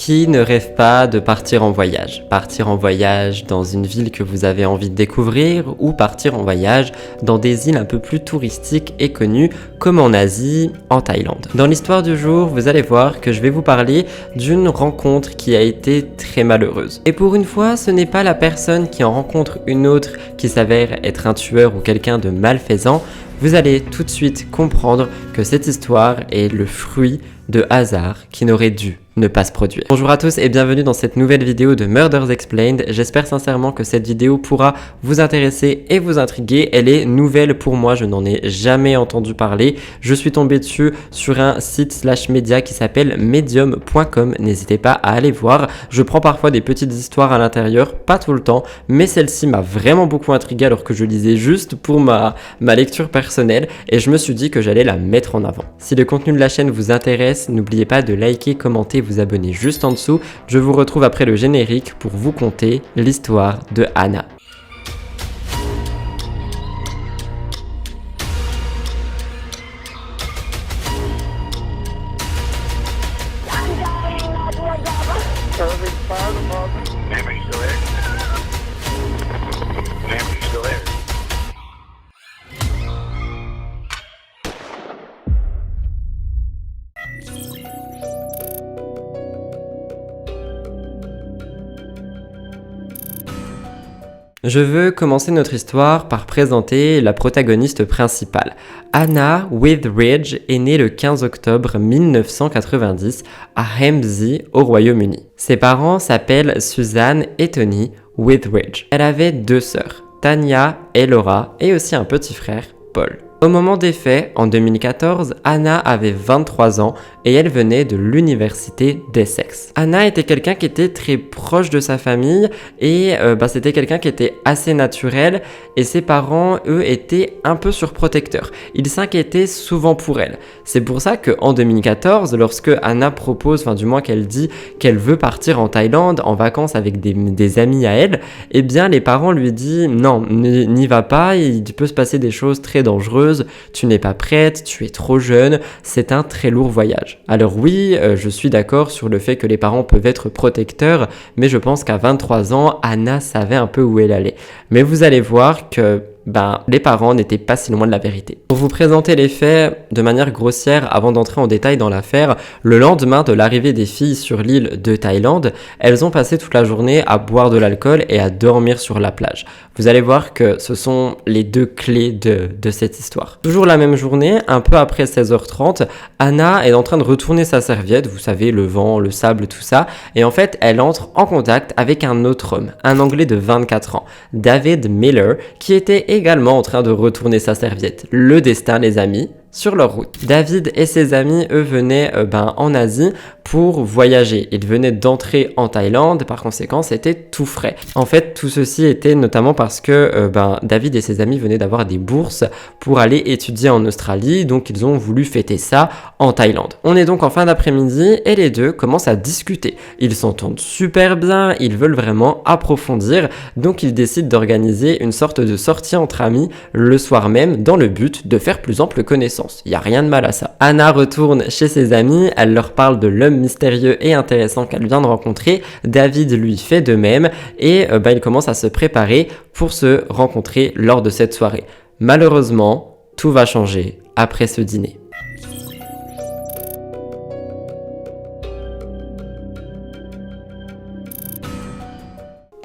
Qui ne rêve pas de partir en voyage? Partir en voyage dans une ville que vous avez envie de découvrir ou partir en voyage dans des îles un peu plus touristiques et connues comme en Asie, en Thaïlande. Dans l'histoire du jour, vous allez voir que je vais vous parler d'une rencontre qui a été très malheureuse. Et pour une fois, ce n'est pas la personne qui en rencontre une autre qui s'avère être un tueur ou quelqu'un de malfaisant. Vous allez tout de suite comprendre que cette histoire est le fruit de hasard qui n'aurait dû ne pas se produire. Bonjour à tous et bienvenue dans cette nouvelle vidéo de Murders Explained. J'espère sincèrement que cette vidéo pourra vous intéresser et vous intriguer. Elle est nouvelle pour moi, je n'en ai jamais entendu parler. Je suis tombé dessus sur un site/média qui s'appelle medium.com. N'hésitez pas à aller voir. Je prends parfois des petites histoires à l'intérieur, pas tout le temps, mais celle-ci m'a vraiment beaucoup intrigué alors que je lisais juste pour ma lecture personnelle et je me suis dit que j'allais la mettre en avant. Si le contenu de la chaîne vous intéresse, n'oubliez pas de liker, commenter, vous abonner juste en dessous. Je vous retrouve après le générique pour vous conter l'histoire de Anna. Je veux commencer notre histoire par présenter la protagoniste principale. Anna Withridge est née le 15 octobre 1990 à Hampshire au Royaume-Uni. Ses parents s'appellent Suzanne et Tony Withridge. Elle avait deux sœurs, Tanya et Laura, et aussi un petit frère, Paul. Au moment des faits, en 2014, Anna avait 23 ans et elle venait de l'université d'Essex. Anna était quelqu'un qui était très proche de sa famille et c'était quelqu'un qui était assez naturel et ses parents, eux, étaient un peu surprotecteurs. Ils s'inquiétaient souvent pour elle. C'est pour ça qu'en 2014, lorsque Anna propose, du moins qu'elle dit qu'elle veut partir en Thaïlande en vacances avec des amis à elle, eh bien les parents lui disent non, n'y va pas, il peut se passer des choses très dangereuses. Tu n'es pas prête, tu es trop jeune, c'est un très lourd voyage. Alors oui, je suis d'accord sur le fait que les parents peuvent être protecteurs, mais je pense qu'à 23 ans, Anna savait un peu où elle allait. Mais vous allez voir que les parents n'étaient pas si loin de la vérité. Pour vous présenter les faits de manière grossière, avant d'entrer en détail dans l'affaire, le lendemain de l'arrivée des filles sur l'île de Thaïlande, elles ont passé toute la journée à boire de l'alcool et à dormir sur la plage. Vous allez voir que ce sont les deux clés de cette histoire. Toujours la même journée, un peu après 16h30, Anna est en train de retourner sa serviette, vous savez, le vent, le sable, tout ça, et en fait, elle entre en contact avec un autre homme, un Anglais de 24 ans, David Miller, qui était également en train de retourner sa serviette. Le destin, les amis, sur leur route. David et ses amis, eux, venaient en Asie pour voyager. Ils venaient d'entrer en Thaïlande, par conséquent, c'était tout frais. En fait, tout ceci était notamment parce que David et ses amis venaient d'avoir des bourses pour aller étudier en Australie, donc ils ont voulu fêter ça en Thaïlande. On est donc en fin d'après-midi et les deux commencent à discuter. Ils s'entendent super bien, ils veulent vraiment approfondir, donc ils décident d'organiser une sorte de sortie entre amis le soir même dans le but de faire plus ample connaissance. Il n'y a rien de mal à ça. Anna retourne chez ses amis, elle leur parle de l'homme mystérieux et intéressant qu'elle vient de rencontrer. David lui fait de même et il commence à se préparer pour se rencontrer lors de cette soirée. Malheureusement, tout va changer après ce dîner.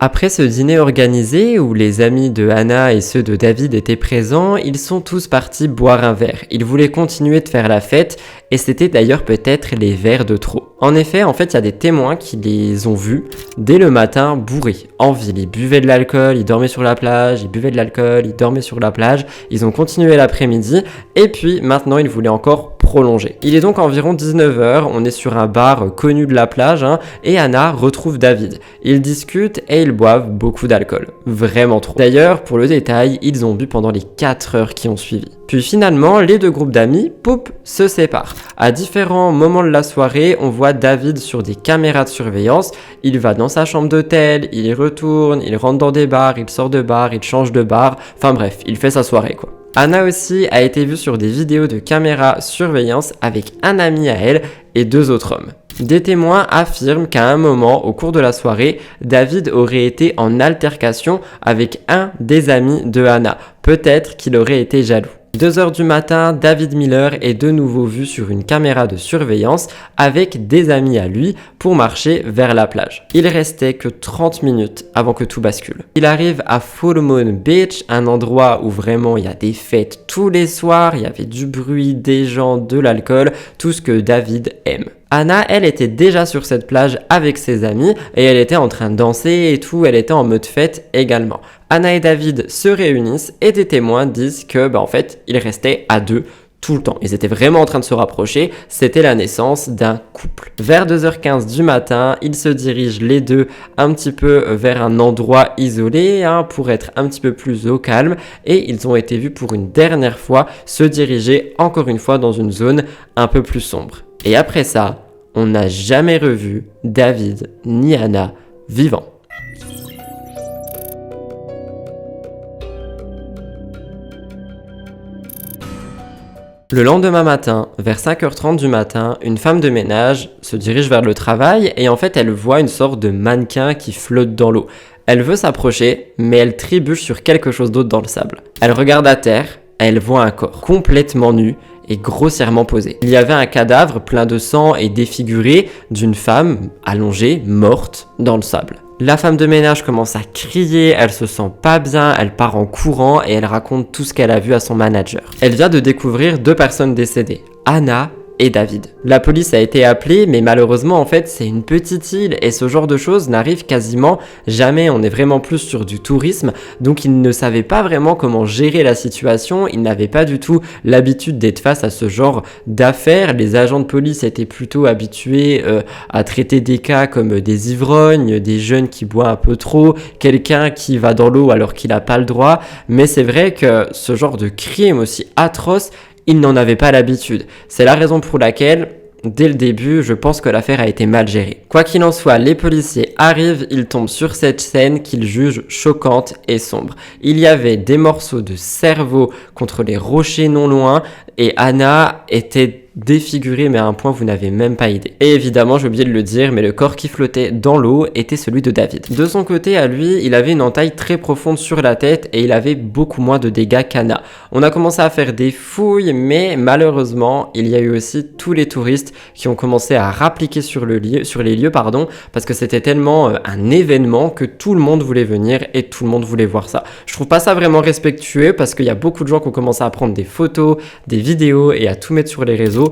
Après ce dîner organisé où les amis de Anna et ceux de David étaient présents, ils sont tous partis boire un verre. Ils voulaient continuer de faire la fête et c'était d'ailleurs peut-être les verres de trop. En effet, il y a des témoins qui les ont vus dès le matin bourrés, en ville. Ils buvaient de l'alcool, ils dormaient sur la plage, ils buvaient de l'alcool, ils dormaient sur la plage. Ils ont continué l'après-midi et puis maintenant ils voulaient encore prolonger. Il est donc environ 19h, on est sur un bar connu de la plage et Anna retrouve David. Ils discutent et ils boivent beaucoup d'alcool, vraiment trop. D'ailleurs, pour le détail, ils ont bu pendant les 4 heures qui ont suivi. Puis finalement, les deux groupes d'amis, se séparent. À différents moments de la soirée, on voit David sur des caméras de surveillance. Il va dans sa chambre d'hôtel, il y retourne, il rentre dans des bars, il sort de bar, il change de bar. Enfin bref, il fait sa soirée quoi. Anna aussi a été vue sur des vidéos de caméras surveillance avec un ami à elle et 2 autres hommes. Des témoins affirment qu'à un moment, au cours de la soirée, David aurait été en altercation avec un des amis de Hannah. Peut-être qu'il aurait été jaloux. 2 heures du matin, David Miller est de nouveau vu sur une caméra de surveillance avec des amis à lui pour marcher vers la plage. Il restait que 30 minutes avant que tout bascule. Il arrive à Full Moon Beach, un endroit où vraiment il y a des fêtes tous les soirs, il y avait du bruit, des gens, de l'alcool, tout ce que David aime. Hannah, elle était déjà sur cette plage avec ses amis et elle était en train de danser et tout, elle était en mode fête également. Hannah et David se réunissent et des témoins disent que en fait, ils restaient à deux tout le temps. Ils étaient vraiment en train de se rapprocher, c'était la naissance d'un couple. Vers 2h15 du matin, ils se dirigent les deux un petit peu vers un endroit isolé pour être un petit peu plus au calme et ils ont été vus pour une dernière fois se diriger encore une fois dans une zone un peu plus sombre. Et après ça, on n'a jamais revu David ni Hannah vivants. Le lendemain matin, vers 5h30 du matin, une femme de ménage se dirige vers le travail et en fait elle voit une sorte de mannequin qui flotte dans l'eau. Elle veut s'approcher, mais elle trébuche sur quelque chose d'autre dans le sable. Elle regarde à terre, elle voit un corps complètement nu et grossièrement posé. Il y avait un cadavre plein de sang et défiguré d'une femme allongée, morte, dans le sable. La femme de ménage commence à crier, elle se sent pas bien, elle part en courant et elle raconte tout ce qu'elle a vu à son manager. Elle vient de découvrir 2 personnes décédées, Hannah et David. La police a été appelée, mais malheureusement en fait c'est une petite île et ce genre de choses n'arrive quasiment jamais. On est vraiment plus sur du tourisme, donc ils ne savaient pas vraiment comment gérer la situation, ils n'avaient pas du tout l'habitude d'être face à ce genre d'affaires. Les agents de police étaient plutôt habitués à traiter des cas comme des ivrognes, des jeunes qui boivent un peu trop, quelqu'un qui va dans l'eau alors qu'il n'a pas le droit, mais c'est vrai que ce genre de crime aussi atroce, ils n'en avaient pas l'habitude. C'est la raison pour laquelle, dès le début, je pense que l'affaire a été mal gérée. Quoi qu'il en soit, les policiers arrivent, ils tombent sur cette scène qu'ils jugent choquante et sombre. Il y avait des morceaux de cerveau contre les rochers non loin et Hannah était défiguré mais à un point vous n'avez même pas idée. Et évidemment, j'ai oublié de le dire, mais le corps qui flottait dans l'eau était celui de David. De son côté, à lui, il avait une entaille très profonde sur la tête et il avait beaucoup moins de dégâts qu'Hannah. On a commencé à faire des fouilles, mais malheureusement, il y a eu aussi tous les touristes qui ont commencé à rappliquer sur les lieux, parce que c'était tellement un événement que tout le monde voulait venir et tout le monde voulait voir ça. Je trouve pas ça vraiment respectueux parce qu'il y a beaucoup de gens qui ont commencé à prendre des photos, des vidéos et à tout mettre sur les réseaux.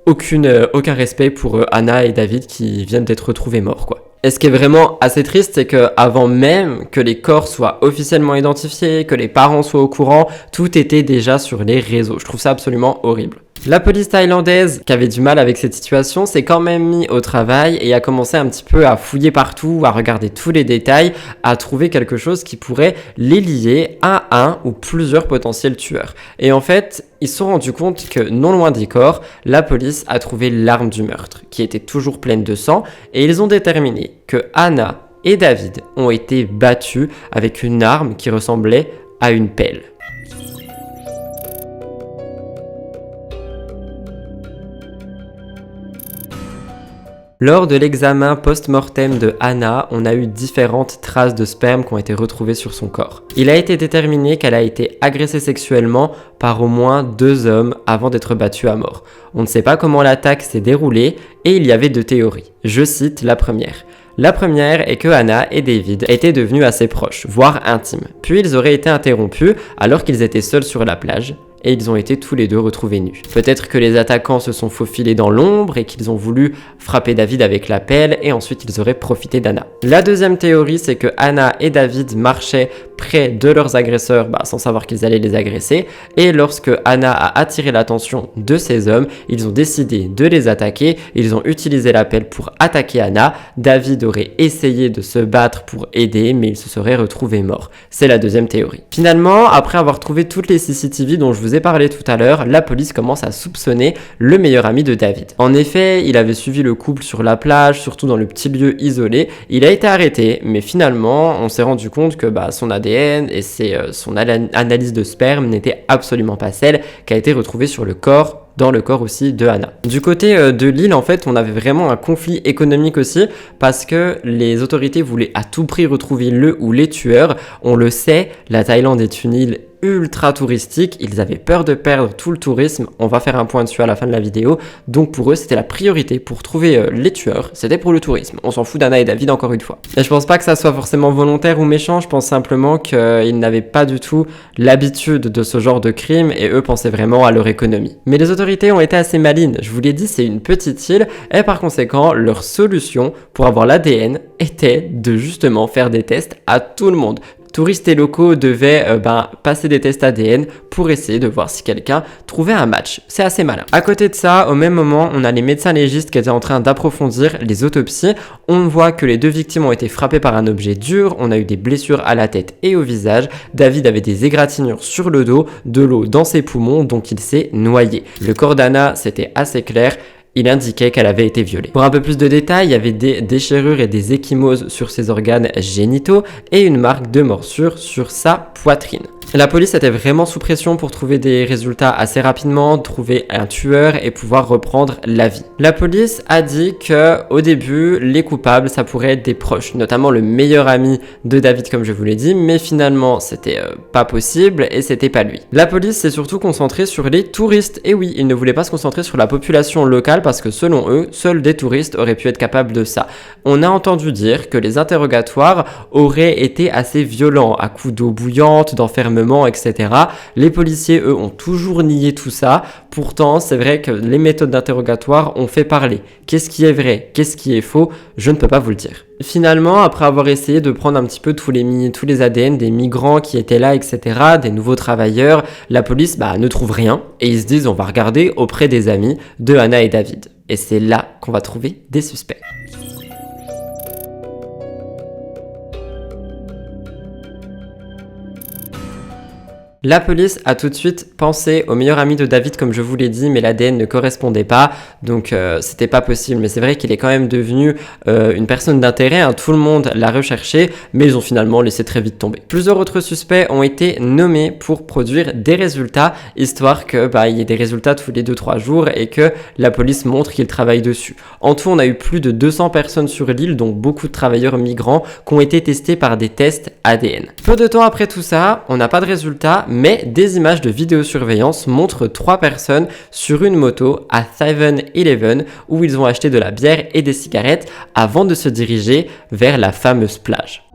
Aucun respect pour Hannah et David qui viennent d'être retrouvés morts, quoi. Et ce qui est vraiment assez triste, c'est que avant même que les corps soient officiellement identifiés, que les parents soient au courant, tout était déjà sur les réseaux. Je trouve ça absolument horrible. La police thaïlandaise, qui avait du mal avec cette situation, s'est quand même mis au travail et a commencé un petit peu à fouiller partout, à regarder tous les détails, à trouver quelque chose qui pourrait les lier à un ou plusieurs potentiels tueurs. Et en fait, ils se sont rendus compte que non loin des corps, la police a trouvé l'arme du meurtre, qui était toujours pleine de sang, et ils ont déterminé que Hannah et David ont été battus avec une arme qui ressemblait à une pelle. Lors de l'examen post-mortem de Hannah, on a eu différentes traces de sperme qui ont été retrouvées sur son corps. Il a été déterminé qu'elle a été agressée sexuellement par au moins 2 hommes avant d'être battue à mort. On ne sait pas comment l'attaque s'est déroulée et il y avait 2 théories. Je cite la première. La première est que Hannah et David étaient devenus assez proches, voire intimes. Puis ils auraient été interrompus alors qu'ils étaient seuls sur la plage. Et ils ont été tous les deux retrouvés nus. Peut-être que les attaquants se sont faufilés dans l'ombre et qu'ils ont voulu frapper David avec la pelle et ensuite ils auraient profité d'Hannah. La deuxième théorie, c'est que Hannah et David marchaient près de leurs agresseurs sans savoir qu'ils allaient les agresser et lorsque Hannah a attiré l'attention de ces hommes, ils ont décidé de les attaquer, ils ont utilisé la pelle pour attaquer Hannah, David aurait essayé de se battre pour aider mais il se serait retrouvé mort. C'est la deuxième théorie. Finalement, après avoir trouvé toutes les CCTV dont je vous ai parlé tout à l'heure, la police commence à soupçonner le meilleur ami de David. En effet, il avait suivi le couple sur la plage, surtout dans le petit lieu isolé. Il a été arrêté, mais finalement, on s'est rendu compte que son ADN et son analyse de sperme n'était absolument pas celle qui a été retrouvée sur le corps dans le corps aussi de Hana. Du côté de l'île, en fait, on avait vraiment un conflit économique aussi parce que les autorités voulaient à tout prix retrouver le ou les tueurs. On le sait, la Thaïlande est une île ultra touristique, ils avaient peur de perdre tout le tourisme, on va faire un point dessus à la fin de la vidéo, donc pour eux c'était la priorité pour trouver les tueurs, c'était pour le tourisme, on s'en fout d'Hana et David encore une fois. Et je pense pas que ça soit forcément volontaire ou méchant, je pense simplement qu'ils n'avaient pas du tout l'habitude de ce genre de crime et eux pensaient vraiment à leur économie. Mais les autorités ont été assez malines, je vous l'ai dit, c'est une petite île et par conséquent leur solution pour avoir l'ADN était de justement faire des tests à tout le monde. Touristes et locaux devaient passer des tests ADN pour essayer de voir si quelqu'un trouvait un match. C'est assez malin. À côté de ça, au même moment, on a les médecins légistes qui étaient en train d'approfondir les autopsies. On voit que les 2 victimes ont été frappées par un objet dur. On a eu des blessures à la tête et au visage. David avait des égratignures sur le dos, de l'eau dans ses poumons, donc il s'est noyé. Le corps d'Hana, c'était assez clair. Il indiquait qu'elle avait été violée. Pour un peu plus de détails, il y avait des déchirures et des ecchymoses sur ses organes génitaux et une marque de morsure sur sa poitrine. La police était vraiment sous pression pour trouver des résultats assez rapidement, trouver un tueur et pouvoir reprendre la vie. La police a dit que au début, les coupables, ça pourrait être des proches, notamment le meilleur ami de David comme je vous l'ai dit, mais finalement, c'était pas possible et c'était pas lui. La police s'est surtout concentrée sur les touristes. Et oui, ils ne voulaient pas se concentrer sur la population locale parce que selon eux, seuls des touristes auraient pu être capables de ça. On a entendu dire que les interrogatoires auraient été assez violents, à coups d'eau bouillante, d'enfermement, etc. Les policiers, eux, ont toujours nié tout ça. Pourtant, c'est vrai que les méthodes d'interrogatoire ont fait parler. Qu'est-ce qui est vrai? Qu'est-ce qui est faux? Je ne peux pas vous le dire. Finalement, après avoir essayé de prendre un petit peu tous les ADN des migrants qui étaient là, etc., des nouveaux travailleurs, la police ne trouve rien et ils se disent on va regarder auprès des amis de Hana et David. Et c'est là qu'on va trouver des suspects. La police a tout de suite pensé au meilleur ami de David comme je vous l'ai dit, mais l'ADN ne correspondait pas, donc c'était pas possible. Mais c'est vrai qu'il est quand même devenu une personne d'intérêt, tout le monde l'a recherché, mais ils ont finalement laissé très vite tomber. Plusieurs autres suspects ont été nommés pour produire des résultats, histoire que il y ait des résultats tous les 2-3 jours et que la police montre qu'ils travaillent dessus. En tout, on a eu plus de 200 personnes sur l'île, dont beaucoup de travailleurs migrants, qui ont été testés par des tests ADN. Peu de temps après tout ça, on n'a pas de résultats, mais des images de vidéosurveillance montrent 3 personnes sur une moto à 7-Eleven où ils ont acheté de la bière et des cigarettes avant de se diriger vers la fameuse plage.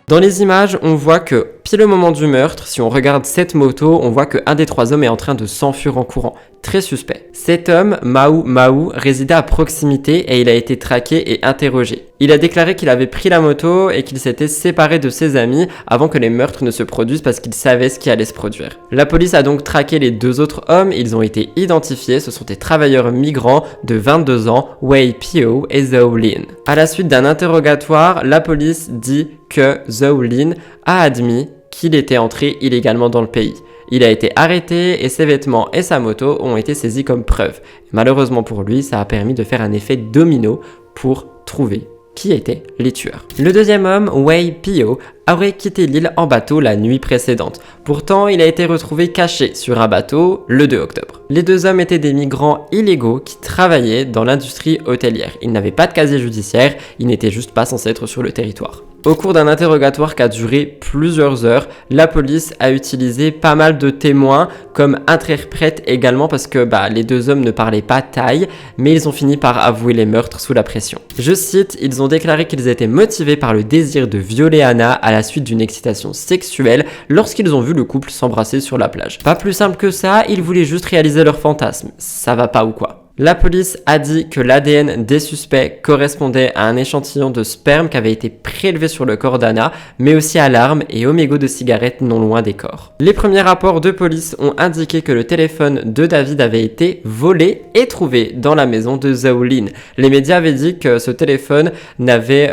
Dans les images, on voit que pile au moment du meurtre, si on regarde cette moto, on voit qu'un des 3 hommes est en train de s'enfuir en courant. Très suspect. Cet homme, Mau, résidait à proximité et il a été traqué et interrogé. Il a déclaré qu'il avait pris la moto et qu'il s'était séparé de ses amis avant que les meurtres ne se produisent parce qu'il savait ce qui allait se produire. La police a donc traqué les 2 autres hommes, ils ont été identifiés, ce sont des travailleurs migrants de 22 ans, Wei Pio et Zhou Lin. À la suite d'un interrogatoire, la police dit que Zhou Lin a admis qu'il était entré illégalement dans le pays. Il a été arrêté et ses vêtements et sa moto ont été saisis comme preuve. Malheureusement pour lui, ça a permis de faire un effet domino pour trouver qui étaient les tueurs. Le deuxième homme, Wei Pio, aurait quitté l'île en bateau la nuit précédente. Pourtant, il a été retrouvé caché sur un bateau le 2 octobre. Les 2 hommes étaient des migrants illégaux qui travaillaient dans l'industrie hôtelière. Ils n'avaient pas de casier judiciaire, ils n'étaient juste pas censés être sur le territoire. Au cours d'un interrogatoire qui a duré plusieurs heures, la police a utilisé pas mal de témoins comme interprètes également parce que les 2 hommes ne parlaient pas thaï, mais ils ont fini par avouer les meurtres sous la pression. Je cite, ils ont déclaré qu'ils étaient motivés par le désir de violer Hana à la la suite d'une excitation sexuelle lorsqu'ils ont vu le couple s'embrasser sur la plage. Pas plus simple que ça, ils voulaient juste réaliser leur fantasme. Ça va pas ou quoi? La police a dit que l'ADN des suspects correspondait à un échantillon de sperme qui avait été prélevé sur le corps d'Anna, mais aussi à l'arme et aux mégots de cigarettes non loin des corps. Les premiers rapports de police ont indiqué que le téléphone de David avait été volé et trouvé dans la maison de Zhao Lin. Les médias avaient dit que ce téléphone n'avait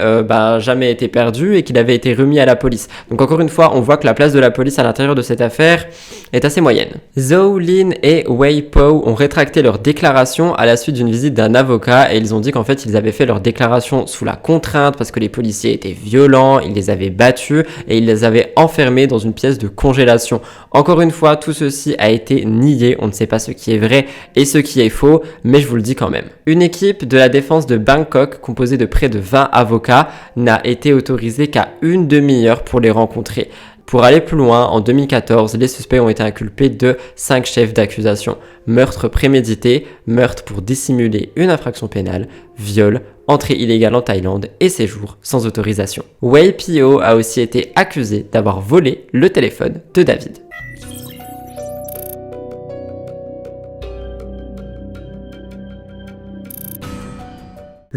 jamais été perdu et qu'il avait été remis à la police. Donc encore une fois, on voit que la place de la police à l'intérieur de cette affaire est assez moyenne. Zhao Lin et Wei Po ont rétracté leur déclaration à la suite d'une visite d'un avocat et ils ont dit qu'en fait ils avaient fait leur déclaration sous la contrainte parce que les policiers étaient violents, ils les avaient battus et ils les avaient enfermés dans une pièce de congélation. Encore une fois, tout ceci a été nié, on ne sait pas ce qui est vrai et ce qui est faux, mais je vous le dis quand même. Une équipe de la défense de Bangkok, composée de près de 20 avocats, n'a été autorisée qu'à une demi-heure pour les rencontrer. Pour aller plus loin, en 2014, les suspects ont été inculpés de 5 chefs d'accusation. Meurtre prémédité, meurtre pour dissimuler une infraction pénale, viol, entrée illégale en Thaïlande et séjour sans autorisation. Wei Po a aussi été accusé d'avoir volé le téléphone de David.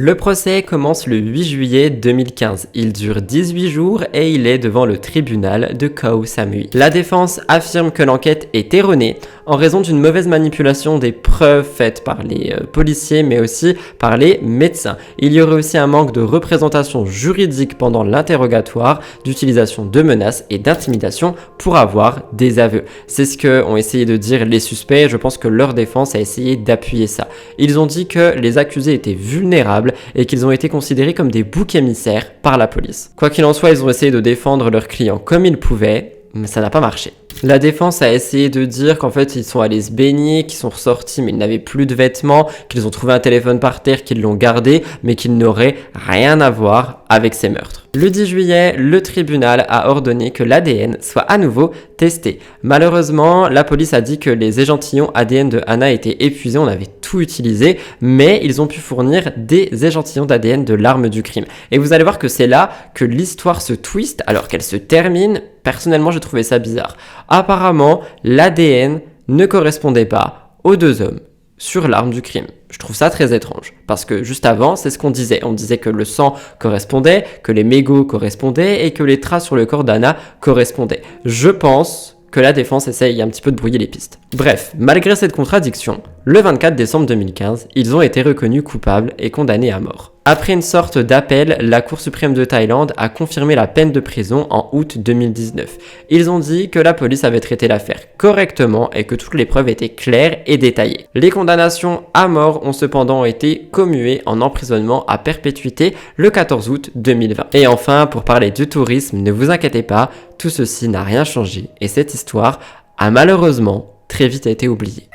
Le procès commence le 8 juillet 2015. Il dure 18 jours et il est devant le tribunal de Koh Samui. La défense affirme que l'enquête est erronée en raison d'une mauvaise manipulation des preuves faites par les policiers mais aussi par les médecins. Il y aurait aussi un manque de représentation juridique pendant l'interrogatoire, d'utilisation de menaces et d'intimidation pour avoir des aveux. C'est ce que ont essayé de dire les suspects et je pense que leur défense a essayé d'appuyer ça. Ils ont dit que les accusés étaient vulnérables et qu'ils ont été considérés comme des boucs émissaires par la police. Quoi qu'il en soit, ils ont essayé de défendre leurs clients comme ils pouvaient, mais ça n'a pas marché. La défense a essayé de dire qu'en fait ils sont allés se baigner, qu'ils sont ressortis mais ils n'avaient plus de vêtements, qu'ils ont trouvé un téléphone par terre, qu'ils l'ont gardé, mais qu'ils n'auraient rien à voir avec ces meurtres. Le 10 juillet, le tribunal a ordonné que l'ADN soit à nouveau testé. Malheureusement, la police a dit que les échantillons ADN de Anna étaient épuisés, on avait tout utilisé, mais ils ont pu fournir des échantillons d'ADN de l'arme du crime. Et vous allez voir que c'est là que l'histoire se twist alors qu'elle se termine. Personnellement, j'ai trouvé ça bizarre. Apparemment, l'ADN ne correspondait pas aux deux hommes sur l'arme du crime. Je trouve ça très étrange, parce que juste avant, c'est ce qu'on disait. On disait que le sang correspondait, que les mégots correspondaient et que les traces sur le corps d'Anna correspondaient. Je pense que la défense essaye un petit peu de brouiller les pistes. Bref, malgré cette contradiction, le 24 décembre 2015, ils ont été reconnus coupables et condamnés à mort. Après une sorte d'appel, la Cour suprême de Thaïlande a confirmé la peine de prison en août 2019. Ils ont dit que la police avait traité l'affaire correctement et que toutes les preuves étaient claires et détaillées. Les condamnations à mort ont cependant été commuées en emprisonnement à perpétuité le 14 août 2020. Et enfin, pour parler du tourisme, ne vous inquiétez pas, tout ceci n'a rien changé et cette histoire a malheureusement très vite été oubliée.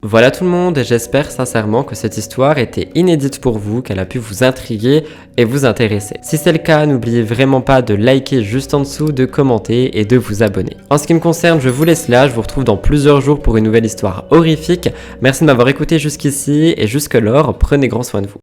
Voilà tout le monde, et j'espère sincèrement que cette histoire était inédite pour vous, qu'elle a pu vous intriguer et vous intéresser. Si c'est le cas, n'oubliez vraiment pas de liker juste en dessous, de commenter et de vous abonner. En ce qui me concerne, je vous laisse là, je vous retrouve dans plusieurs jours pour une nouvelle histoire horrifique. Merci de m'avoir écouté jusqu'ici et jusque-lors, prenez grand soin de vous.